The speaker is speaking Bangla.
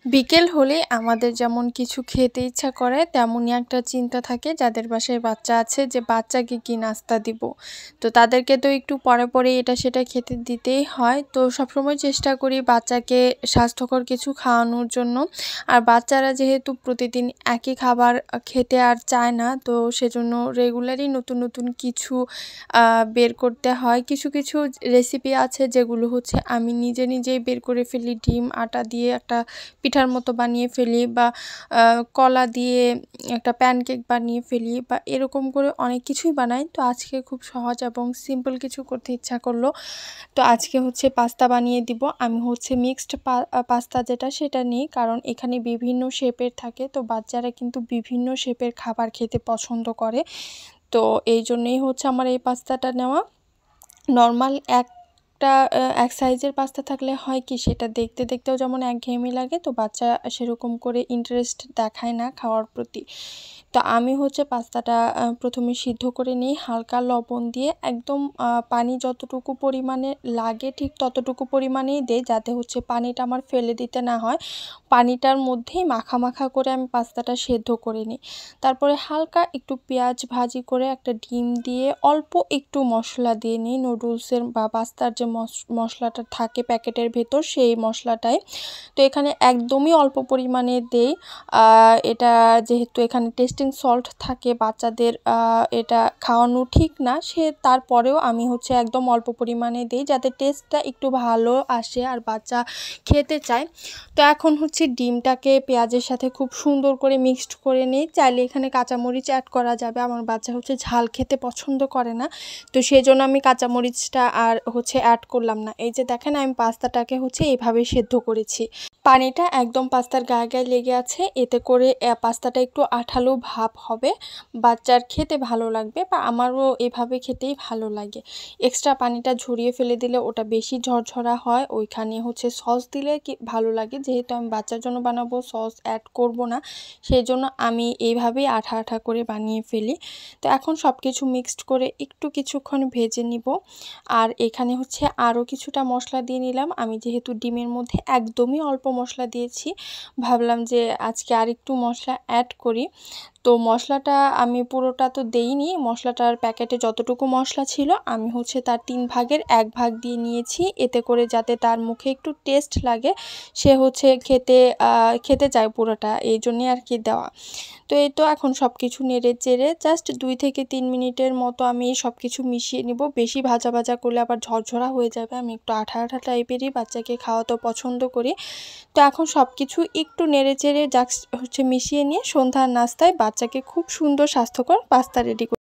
বিকেল হলে আমাদের যেমন কিছু খেতে ইচ্ছা করে তেমনই একটা চিন্তা থাকে যাদের বাসায় বাচ্চা আছে যে বাচ্চাকে কি নাস্তা দিব। তো তাদেরকে তো একটু পরে পরে এটা সেটা খেতে দিতেই হয়। তো সবসময় চেষ্টা করি বাচ্চাকে স্বাস্থ্যকর কিছু খাওয়ানোর জন্য। আর বাচ্চারা যেহেতু প্রতিদিন একই খাবার খেতে আর চায় না, তো সেজন্য রেগুলারই নতুন নতুন কিছু বের করতে হয়। কিছু কিছু রেসিপি আছে যেগুলো হচ্ছে আমি নিজে নিজেই বের করে ফেলি। ডিম আটা দিয়ে একটা পিঠার মতো বানিয়ে ফেলি, বা কলা দিয়ে একটা প্যানকেক বানিয়ে ফেলি, বা এরকম করে অনেক কিছুই বানাই। তো আজকে খুব সহজ এবং সিম্পল কিছু করতে ইচ্ছা করলো, তো আজকে হচ্ছে পাস্তা বানিয়ে দিব। আমি হচ্ছে মিক্সড পাস্তা যেটা সেটা নিই, কারণ এখানে বিভিন্ন শেপের থাকে, তো বাচ্চারা কিন্তু বিভিন্ন শেপের খাবার খেতে পছন্দ করে। তো এই জন্যই হচ্ছে আমার এই পাস্তাটা নেওয়া। নর্মাল এক সাইজের পাস্তা থাকলে হয় কি, সেটা দেখতে দেখতেও যেমন একঘেয়েমি লাগে, তো বাচ্চা সেরকম করে ইন্টারেস্ট দেখায় না খাওয়ার প্রতি। তো আমি হচ্ছে পাস্তাটা প্রথমে সিদ্ধ করে নিই হালকা লবণ দিয়ে। একদম পানি যতটুকু পরিমাণে লাগে ঠিক ততটুকু পরিমাণেই দেই, যাতে হচ্ছে পানিটা আমার ফেলে দিতে না হয়। পানিটার মধ্যেই মাখা মাখা করে আমি পাস্তাটা সেদ্ধ করে নিই। তারপরে হালকা একটু পেঁয়াজ ভাজি করে একটা ডিম দিয়ে অল্প একটু মশলা দিয়ে নিই, নুডলসের বা পাস্তার যে মশলাটা থাকে প্যাকেটের ভেতর সেই মশলাটাই। তো এখানে একদমই অল্প পরিমাণে দেই। এটা যেহেতু এখানে টেস্টিং সল্ট থাকে, বাচ্চাদের এটা খাওয়ানো ঠিক না, তারপরেও আমি হচ্ছে একদম অল্প পরিমাণে দিই যাতে টেস্টটা একটু ভালো আসে আর বাচ্চা খেতে চায়। তো এখন হচ্ছে ডিমটাকে পেঁয়াজের সাথে খুব সুন্দর করে মিক্সড করে নিই। চাইলে এখানে কাঁচামরিচ অ্যাড করা যাবে, আমার বাচ্চা হচ্ছে ঝাল খেতে পছন্দ করে না, তো সেজন্য আমি কাঁচামরিচটা আর হচ্ছে অ্যাড করলাম না। এই যে দেখেন আমি পাস্তাটাকে হচ্ছে এইভাবে সেদ্ধ করেছি। পানিটা একদম পাস্তার গায়ে গায়ে লেগে আছে, এতে করে পাস্তাটা একটু আঠালো ভাব হবে, বাচ্চার খেতে ভালো লাগবে, বা আমারও এভাবে খেতেই ভালো লাগে। এক্সট্রা পানিটা ঝরিয়ে ফেলে দিলে ওটা বেশি ঝরঝরা হয়। ওইখানে হচ্ছে সস দিলে কি ভালো লাগে, যেহেতু আমি বাচ্চার জন্য বানাবো সস অ্যাড করব না, সেই জন্য আমি এইভাবেই আঠা আঠা করে বানিয়ে ফেলি। তো এখন সব কিছু মিক্সড করে একটু কিছুক্ষণ ভেজে নিব। আর এখানে হচ্ছে আরও কিছুটা মশলা দিয়ে নিলাম। আমি যেহেতু ডিমের মধ্যে একদমই অল্প মশলা দিয়েছি, ভাবলাম যে আজকে আরেকটু মশলা অ্যাড করি। তো মশলাটা আমি পুরোটা তো দেইনি, মশলাটার প্যাকেটে যতটুকু মশলা ছিল আমি হচ্ছে তার 3 ভাগের 1 ভাগ দিয়ে নিয়েছি, এতে করে যাতে তার মুখে একটু টেস্ট লাগে, সে হচ্ছে খেতে চায় পুরোটা, এই জন্যই আর কি দেওয়া। তো এই তো এখন সব কিছু নেড়ে চেড়ে জাস্ট 2 থেকে 3 মিনিটের মতো আমি সব কিছু মিশিয়ে নিব। বেশি ভাজা ভাজা করলে আবার ঝরঝরা হয়ে যাবে, আমি একটু আঠা আঠা টাইপেরই বাচ্চাকে খাওয়াতেও পছন্দ করি। তো এখন সব কিছু একটু নেড়ে চেড়ে জাস্ট হচ্ছে মিশিয়ে নিয়ে সন্ধ্যার নাস্তায় বাচ্চাকে খুব সুন্দর স্বাস্থ্যকর পাস্তা রেডি